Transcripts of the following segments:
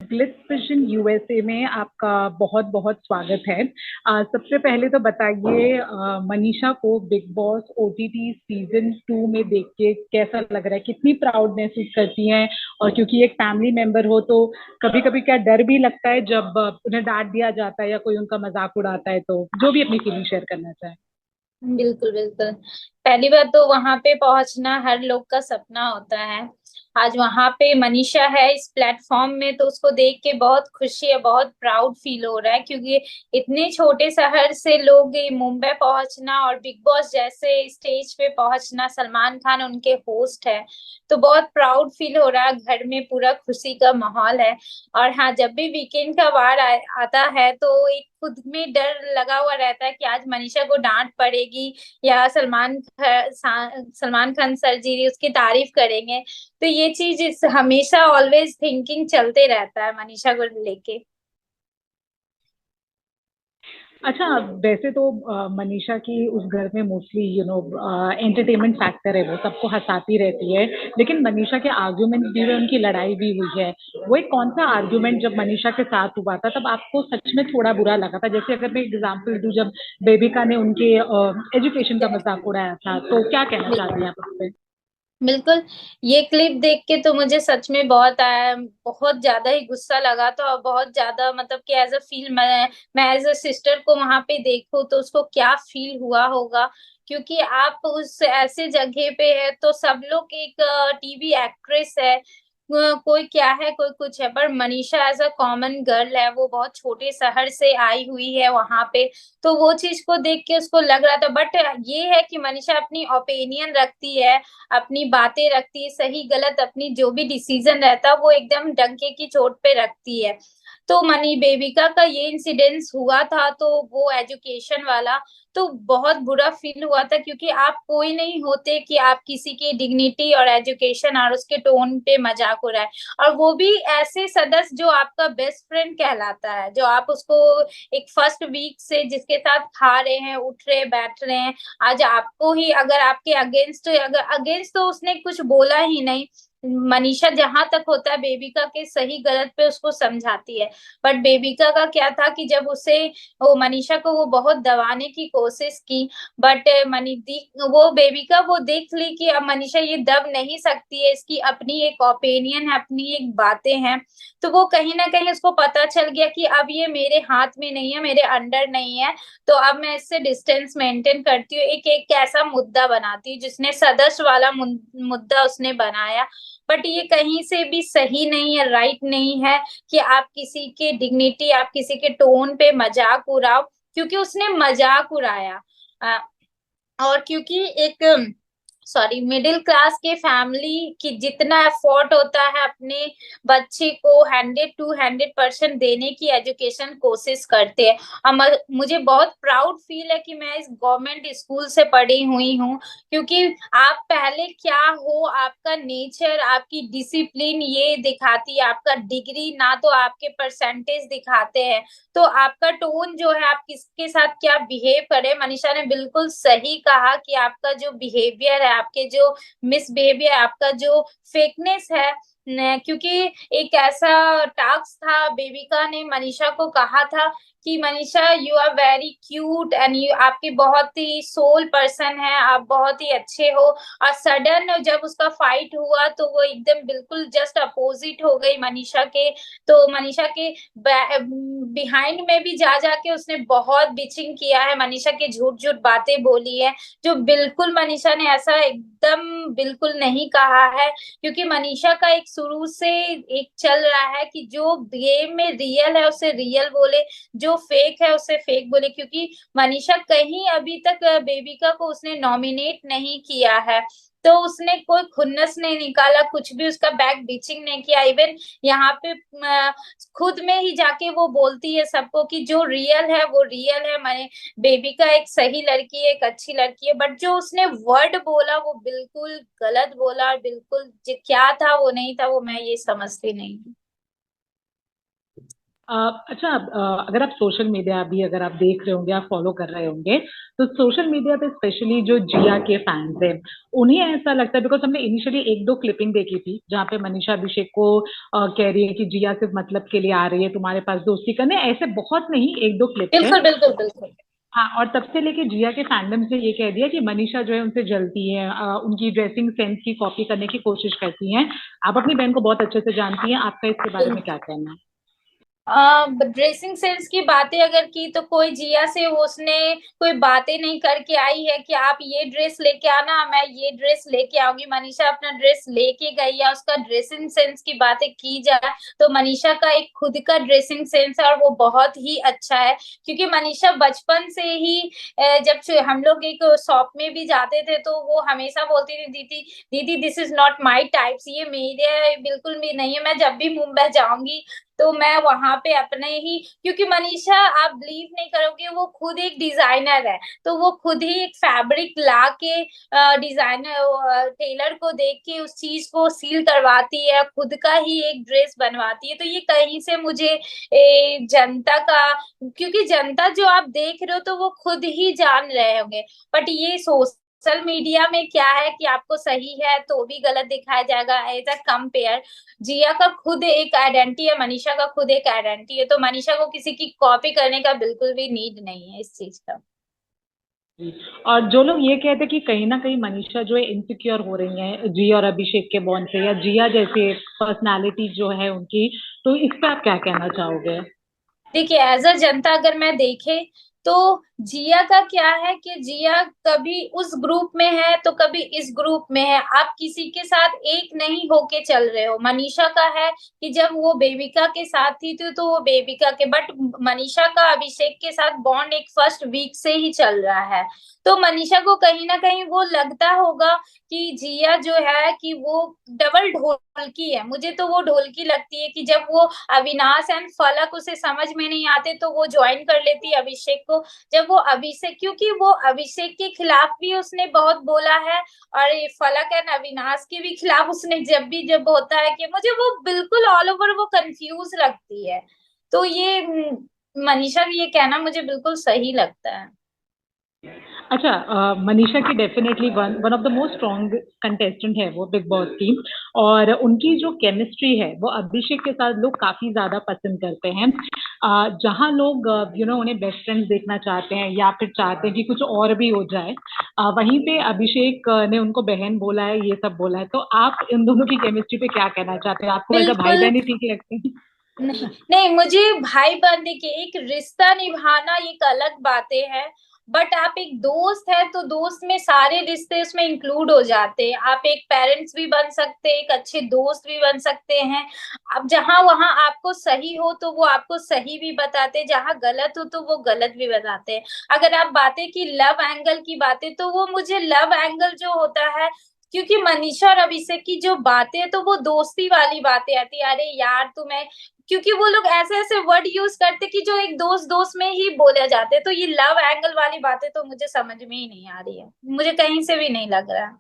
Glitz vision USA में आपका बहुत बहुत स्वागत है। सबसे पहले तो बताइए, मनीषा को बिग बॉस ओटीटी सीजन 2 में देख के कैसा लग रहा है, कितनी प्राउड महसूस करती हैं? और क्योंकि एक फैमिली मेंबर हो तो कभी कभी क्या डर भी लगता है जब उन्हें डांट दिया जाता है या कोई उनका मजाक उड़ाता है, तो जो भी अपनी फीलिंग शेयर करना चाहे। बिल्कुल बिल्कुल। पहली बात तो वहां पे पहुंचना हर लोग का सपना होता है। आज वहां पे मनीषा है इस प्लेटफॉर्म में, तो उसको देख के बहुत खुशी है, बहुत प्राउड फील हो रहा है, क्योंकि इतने छोटे शहर से लोग ये मुंबई पहुंचना और बिग बॉस जैसे स्टेज पे पहुंचना, सलमान खान उनके होस्ट है, तो बहुत प्राउड फील हो रहा है। घर में पूरा खुशी का माहौल है। और हाँ, जब भी वीकेंड का वार आता है तो एक खुद में डर लगा हुआ रहता है कि आज मनीषा को डांट पड़ेगी या सलमान खान सर जी उसकी तारीफ करेंगे। तो ये चीज हमेशा ऑलवेज थिंकिंग चलते रहता है मनीषा को लेके। अच्छा, वैसे तो मनीषा की उस घर में मोस्टली एंटरटेनमेंट फैक्टर है, वो सबको हंसाती रहती है। लेकिन मनीषा के आर्ग्यूमेंट्स भी हुए, उनकी लड़ाई भी हुई है। वो एक कौन सा आर्ग्यूमेंट जब मनीषा के साथ हुआ था तब आपको सच में थोड़ा बुरा लगा था? जैसे अगर मैं एग्जांपल दूं, जब बेबिका ने उनके एजुकेशन का मजाक उड़ाया था, तो क्या कहना चाहती हैं आप उस पे? बिल्कुल। ये क्लिप देख के तो मुझे सच में बहुत आया, बहुत ज्यादा ही गुस्सा लगा था, और बहुत ज्यादा मतलब कि एज अ फील मैं एज अ सिस्टर को वहां पे देखूं तो उसको क्या फील हुआ होगा। क्योंकि आप उस ऐसे जगह पे है तो सब लोग एक टीवी एक्ट्रेस है। कोई क्या है कोई कुछ है, पर Manisha as a common girl है, वो बहुत छोटे शहर से आई हुई है वहां पे। तो वो चीज को देख के उसको लग रहा था, बट ये है कि मनीषा अपनी ओपिनियन रखती है, अपनी बातें रखती है, सही गलत अपनी जो भी डिसीजन रहता है वो एकदम डंके की चोट पे रखती है। तो मनी बेबिका का ये इंसिडेंस हुआ था, तो वो एजुकेशन वाला, तो बहुत बुरा फील हुआ था, क्योंकि आप कोई नहीं होते कि आप किसी की डिग्निटी और एजुकेशन और उसके टोन पे मजाक उड़ाए। और वो भी ऐसे सदस्य जो आपका बेस्ट फ्रेंड कहलाता है, जो आप उसको एक फर्स्ट वीक से जिसके साथ खा रहे हैं, उठ रहे बैठ रहे हैं, आज आपको ही अगर आपके अगेंस्ट, अगर अगेंस्ट तो उसने कुछ बोला ही नहीं। मनीषा जहां तक होता है बेबिका के सही गलत पे उसको समझाती है। बट बेबिका का क्या था कि जब उसे वो मनीषा को वो बहुत दबाने की कोशिश की, बट वो बेबिका वो देख ली कि अब मनीषा ये दब नहीं सकती है, इसकी अपनी एक ओपिनियन है, अपनी एक बातें हैं। तो वो कहीं ना कहीं उसको पता चल गया कि अब ये मेरे हाथ में नहीं है, मेरे अंडर नहीं है। तो अब मैं इससे डिस्टेंस मेंटेन करती हूँ, एक एक ऐसा मुद्दा बनाती हूँ जिसने सदस्य वाला मुद्दा उसने बनाया। बट ये कहीं से भी सही नहीं है, राइट नहीं है कि आप किसी के डिग्निटी, आप किसी के टोन पे मजाक उड़ाओ, क्योंकि उसने मजाक उड़ाया। अ, और क्योंकि एक सॉरी मिडिल क्लास के फैमिली की जितना एफर्ट होता है अपने बच्चे को 100 to 100% देने की एजुकेशन कोशिश करते हैं। मुझे बहुत प्राउड फील है कि मैं इस गवर्नमेंट स्कूल से पढ़ी हुई हूँ, क्योंकि आप पहले क्या हो, आपका नेचर, आपकी डिसिप्लिन ये दिखाती है, आपका डिग्री ना तो आपके परसेंटेज दिखाते हैं। तो आपका टोन जो है, आप किसके साथ क्या बिहेव करें, मनीषा ने बिल्कुल सही कहा कि आपका जो बिहेवियर है, आपके जो मिसबिहेवियर, आपका जो फेकनेस है क्योंकि एक ऐसा टास्क था, बेबिका ने मनीषा को कहा था कि Manisha you are very cute and you, आपकी बहुत ही सोल पर्सन है, आप बहुत ही अच्छे हो। और सडन जब उसका फाइट हुआ तो वो एकदम बिल्कुल जस्ट अपोजिट हो गई मनीषा के। तो मनीषा के बिहाइंड में भी जा जाके उसने बहुत बिचिंग किया है, मनीषा की झूठ झूठ बातें बोली है, जो बिल्कुल मनीषा ने ऐसा एकदम बिल्कुल नहीं कहा है। क्योंकि मनीषा का एक शुरू से एक चल रहा है कि जो गेम में रियल है उसे रियल बोले, जो फेक है उसे फेक बोले। क्योंकि मनीषा कहीं अभी तक बेबिका को उसने नॉमिनेट नहीं किया है, तो उसने कोई खुन्नस नहीं निकाला, कुछ भी उसका बैक बीचिंग नहीं किया। इवन यहाँ पे खुद में ही जाके वो बोलती है सबको कि जो रियल है वो रियल है, मैंने बेबी का एक सही लड़की है, एक अच्छी लड़की है। बट जो उसने वर्ड बोला वो बिल्कुल गलत बोला, और बिल्कुल जो क्या था वो नहीं था, वो मैं ये समझती नहीं हूँ। अच्छा, अगर आप सोशल मीडिया भी अगर आप देख रहे होंगे, आप फॉलो कर रहे होंगे, तो सोशल मीडिया पे स्पेशली जो जिया के फैंस हैं, उन्हें ऐसा लगता है, बिकॉज हमने इनिशियली एक दो क्लिपिंग देखी थी जहाँ पे मनीषा अभिषेक को कह रही है कि जिया सिर्फ मतलब के लिए आ रही है तुम्हारे पास दोस्ती करने, ऐसे बहुत नहीं, एक दो क्लिप्स है। बिल्कुल बिल्कुल बिल्कुल। हाँ, और तब से लेके जिया के फैंडम से ये कह दिया कि मनीषा जो है उनसे जलती है, उनकी ड्रेसिंग सेंस की कॉपी करने की कोशिश करती हैं। आप अपनी बहन को बहुत अच्छे से जानती हैं, आपका इसके बारे में क्या कहना है? ड्रेसिंग सेंस की बातें अगर की तो कोई जिया से उसने कोई बातें नहीं करके आई है कि आप ये ड्रेस लेके आना, मैं ये ड्रेस लेके आऊंगी। मनीषा अपना ड्रेस लेके गई है। उसका ड्रेसिंग सेंस की बातें की जाए तो मनीषा का एक खुद का ड्रेसिंग सेंस है और वो बहुत ही अच्छा है। क्योंकि मनीषा बचपन से ही जब हम लोग एक शॉप में भी जाते थे तो वो हमेशा बोलती थी, दीदी दीदी this is not my types, ये मेरे बिल्कुल भी नहीं है। मैं जब भी मुंबई जाऊंगी तो मैं वहां पे अपने ही, क्योंकि मनीषा आप बिलीव नहीं करोगे वो खुद एक डिजाइनर है। तो वो खुद ही एक फैब्रिक ला के डिजाइनर टेलर को देख के उस चीज को सील करवाती है, खुद का ही एक ड्रेस बनवाती है। तो ये कहीं से मुझे जनता का, क्योंकि जनता जो आप देख रहे हो तो वो खुद ही जान रहे होंगे। बट ये सोशल मीडिया में क्या है कि आपको सही है तो भी गलत दिखाया जाएगा एज अ कंपेयर। जिया का खुद एक आइडेंटिटी है, मनीषा का खुद एक आइडेंटिटी है, तो मनीषा को किसी की कॉपी करने का बिल्कुल भी नीड नहीं है इस चीज का। और जो लोग ये कहते हैं कि कहीं ना कहीं मनीषा जो है इनसिक्योर हो रही है जी और अभिषेक के बॉन्ड से, या जिया जैसे पर्सनालिटी जो है उनकी, तो इस पे आप क्या कहना चाहोगे? देखिए एज अ जनता अगर मैं देखे तो जिया का क्या है कि जिया कभी उस ग्रुप में है तो कभी इस ग्रुप में है। आप किसी के साथ एक नहीं होके चल रहे हो। मनीषा का है कि जब वो बेबिका के साथ थी तो वो बेबिका के, बट मनीषा का अभिषेक के साथ बॉन्ड एक फर्स्ट वीक से ही चल रहा है। तो मनीषा को कहीं ना कहीं वो लगता होगा कि जिया जो है कि वो डबल ढोलकी है। मुझे तो वो ढोलकी लगती है कि जब वो अविनाश एंड फलक उसे समझ में नहीं आते तो वो ज्वाइन कर लेती है अभिषेक को। जब वो अभिषेक, क्योंकि वो अभिषेक के खिलाफ भी उसने बहुत बोला है और ये फलक एंड अविनाश के भी खिलाफ उसने जब होता है कि मुझे वो बिल्कुल ऑल ओवर वो कंफ्यूज लगती है। तो ये मनीषा का ये कहना मुझे बिल्कुल सही लगता है। अच्छा, मनीषा की definitely one one of the most strong contestant है वो बिग बॉस की, और उनकी जो केमिस्ट्री है वो अभिषेक के साथ लोग काफी ज्यादा पसंद करते हैं। जहाँ लोग उन्हें बेस्ट फ्रेंड्स देखना चाहते हैं या फिर चाहते हैं कि कुछ और भी हो जाए, वहीं पे अभिषेक ने उनको बहन बोला है, ये सब बोला है। तो आप इन दोनों की केमिस्ट्री पे क्या कहना चाहते हैं? आपको वैसा भाई बिल्कुल बहन ही ठीक लगते हैं? नहीं नहीं, मुझे भाई बंधे के एक रिश्ता निभाना एक अलग बातें है। बट आप एक दोस्त है तो दोस्त में सारे रिश्ते उसमें इंक्लूड हो जाते हैं। आप एक पेरेंट्स भी बन सकते हैं, एक अच्छे दोस्त भी बन सकते हैं। अब जहां वहां आपको सही हो तो वो आपको सही भी बताते हैं, जहां गलत हो तो वो गलत भी बताते हैं। अगर आप बातें की लव एंगल की बातें तो वो मुझे लव एंगल जो होता है, क्योंकि मनीषा और अभिषेक की जो बातें हैं तो वो दोस्ती वाली बातें आती है। अरे यार तुम्हें, क्योंकि वो लोग ऐसे ऐसे वर्ड यूज करते कि जो एक दोस्त दोस्त में ही बोले जाते। तो ये लव एंगल वाली बातें तो मुझे समझ में ही नहीं आ रही है, मुझे कहीं से भी नहीं लग रहा है।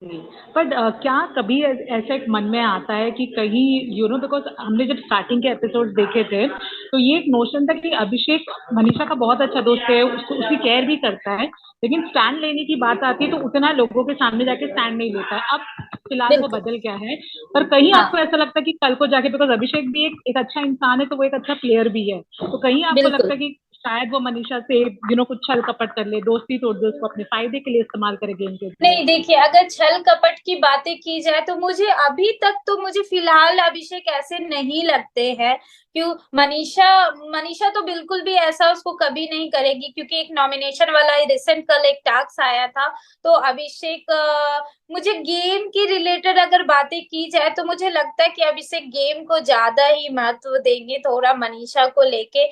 बट क्या कभी ऐसा एक मन में आता है कि कहीं बिकॉज हमने जब स्टार्टिंग के एपिसोड देखे थे, तो ये एक नोशन था कि अभिषेक मनीषा का बहुत अच्छा दोस्त है, उसको उसकी केयर भी करता है, लेकिन स्टैंड लेने की बात आती है तो उतना लोगों के सामने जाके स्टैंड नहीं लेता है। अब फिलहाल वो बिल्कुल। बदल गया है, पर कहीं आपको हाँ ऐसा लगता है कि कल को जाके, बिकॉज अभिषेक भी एक अच्छा इंसान है, तो वो एक अच्छा प्लेयर भी है, तो कहीं आपको बिल्कुल। लगता है कि शायद वो मनीषा से कुछ छल कपट कर ले, दोस्ती तोड़ दे, उसको अपने फायदे के लिए इस्तेमाल करे गेम के लिए? नहीं देखिए, अगर छल कपट की बातें की जाए तो मुझे अभी तक तो मुझे फिलहाल अभिषेक ऐसे नहीं लगते हैं। क्यों, मनीषा मनीषा तो बिल्कुल भी ऐसा उसको कभी नहीं करेगी, क्योंकि एक नॉमिनेशन वाला रिसेंट कल एक टास्क आया था। तो अभिषेक मुझे गेम की रिलेटेड अगर बातें की जाए तो मुझे लगता है कि अभिषेक गेम को ज्यादा ही महत्व देंगे थोड़ा मनीषा को लेके।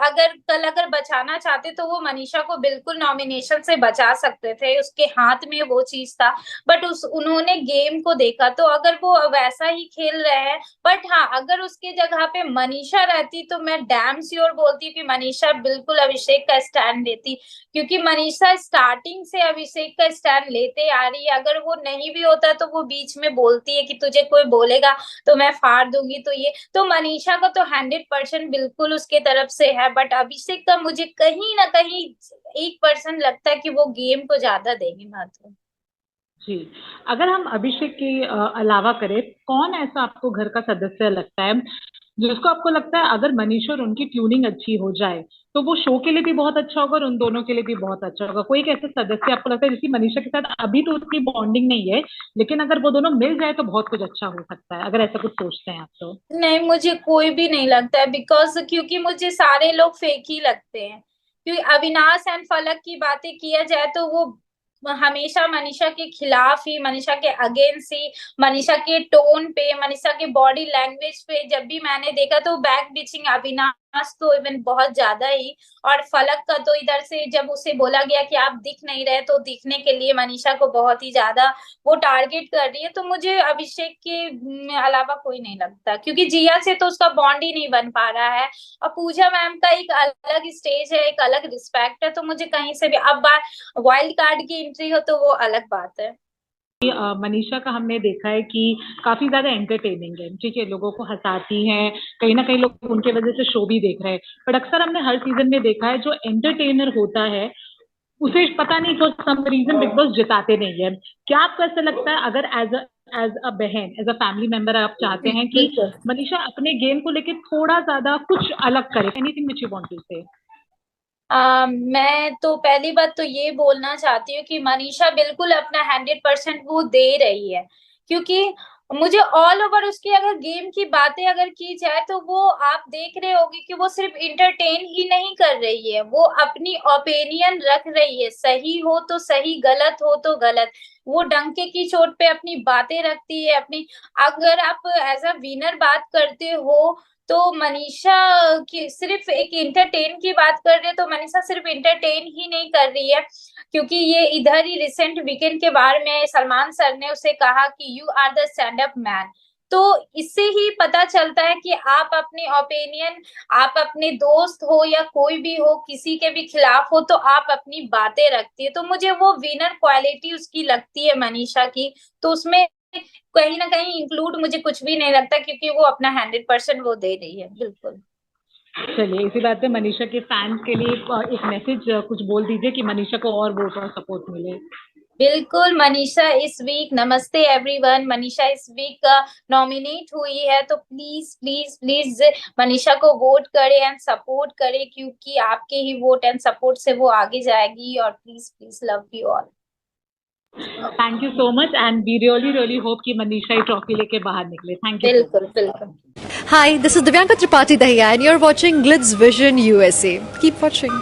अगर बचाना चाहते तो वो मनीषा को बिल्कुल नॉमिनेशन से बचा सकते थे, उसके हाथ में वो चीज था। बट उस उन्होंने गेम को देखा, तो अगर वो वैसा ही खेल रहे हैं, बट हाँ अगर उसके जगह पे पे मनीषा रहती तो मैं डैम श्योर बोलती कि मनीषा बिल्कुल अभिषेक का स्टैंड लेती, क्योंकि मनीषा स्टार्टिंग से अभिषेक का स्टैंड लेते आ रही है। अगर वो नहीं भी होता तो वो बीच में बोलती है कि तुझे कोई बोलेगा तो मैं फाड़ दूंगी, तो ये तो मनीषा का तो 100% बिल्कुल उसके तरफ से है। बट अभिषेक का मुझे कहीं ना कहीं 1% लगता है कि वो गेम को ज्यादा देंगे महत्व। जी। अगर हम अभिषेक के अलावा करें, कौन ऐसा आपको घर का सदस्य लगता है जिसको आपको लगता है अगर मनीषा और उनकी ट्यूनिंग अच्छी हो जाए तो वो शो के लिए भी बहुत अच्छा होगा और उन दोनों के लिए भी बहुत अच्छा होगा? कोई एक ऐसा सदस्य आपको लगता है जिसकी मनीषा के साथ अभी तो उतनी बॉन्डिंग नहीं है, लेकिन अगर वो दोनों मिल जाए तो बहुत कुछ अच्छा हो सकता है, अगर ऐसा कुछ सोचते हैं आप तो? नहीं, मुझे कोई भी नहीं लगता है, बिकॉज क्योंकि मुझे सारे लोग फेक ही लगते हैं। क्योंकि अविनाश एंड फलक की बातें किया जाए तो वो हमेशा मनीषा के खिलाफ ही, मनीषा के अगेंस्ट ही, मनीषा के टोन पे, मनीषा के बॉडी लैंग्वेज पे जब भी मैंने देखा तो बैक बिचिंग अविनाश तो इवन बहुत ज्यादा ही। और फलक का तो इधर से जब उसे बोला गया कि आप दिख नहीं रहे तो दिखने के लिए मनीषा को बहुत ही ज्यादा वो टारगेट कर रही है। तो मुझे अभिषेक के अलावा कोई नहीं लगता, क्योंकि जिया से तो उसका बॉन्ड ही नहीं बन पा रहा है। और पूजा मैम का एक अलग स्टेज है, एक अलग रिस्पेक्ट है, तो मुझे कहीं से भी अब बात वाइल्ड कार्ड की एंट्री हो तो वो अलग बात है। मनीषा का हमने देखा है कि काफी ज्यादा एंटरटेनिंग है, ठीक है, लोगों को हंसाती हैं, कहीं ना कहीं लोग उनके वजह से शो भी देख रहे हैं। बट अक्सर हमने हर सीजन में देखा है जो एंटरटेनर होता है उसे पता नहीं for some reason Bigg Boss जिताते नहीं है। क्या आपको ऐसा लगता है अगर एज अ बहन, एज अ फैमिली मेंबर आप चाहते हैं कि बिल्कुल। मनीषा अपने गेम को लेके थोड़ा ज्यादा कुछ अलग करे, anything which you want to say? मैं तो पहली बात तो ये बोलना चाहती हूँ कि मनीषा बिल्कुल अपना 100% वो दे रही है। क्योंकि मुझे ऑल ओवर उसकी अगर गेम की बातें अगर की जाए तो वो आप देख रहे होगे कि वो सिर्फ इंटरटेन ही नहीं कर रही है, वो अपनी ओपिनियन रख रही है, सही हो तो सही, गलत हो तो गलत। वो डंके की चोट पे अपनी बातें रखती है अपनी। अगर आप एज अ विनर बात करते हो तो मनीषा की सिर्फ एक इंटरटेन की बात कर रहे हैं, तो मनीषा सिर्फ इंटरटेन ही नहीं कर रही है। क्योंकि ये इधर ही रिसेंट वीकेंड के बारे में सलमान सर ने उसे कहा कि you are the stand up man. तो इससे ही पता चलता है कि आप अपनी ओपिनियन, आप अपने दोस्त हो या कोई भी हो किसी के भी खिलाफ हो तो आप अपनी बातें रखती है। तो मुझे वो विनर क्वालिटी उसकी लगती है मनीषा की। तो उसमें कहीं ना कहीं इंक्लूड मुझे कुछ भी नहीं लगता, क्योंकि वो अपना 100% वो दे रही है बिल्कुल। चलिए, इसी बात पे मनीषा के फैंस के लिए एक मैसेज कुछ बोल दीजिए कि मनीषा को और वोट और सपोर्ट मिले। बिल्कुल, मनीषा इस वीक, नमस्ते एवरीवन, मनीषा इस वीक नॉमिनेट हुई है, तो प्लीज प्लीज प्लीज मनीषा को वोट करें एंड सपोर्ट करें, क्योंकि आपके ही वोट एंड सपोर्ट से वो आगे जाएगी। और please please love you all. Thank you so much and we really really hope कि मनीषा ये ट्रॉफी लेके बाहर निकले। थैंक यू सो बिल्कुल मच। बिल्कुल। Hi, this is Divyanka Tripathi Dahiya, and you're watching Glitz Vision USA. Keep watching.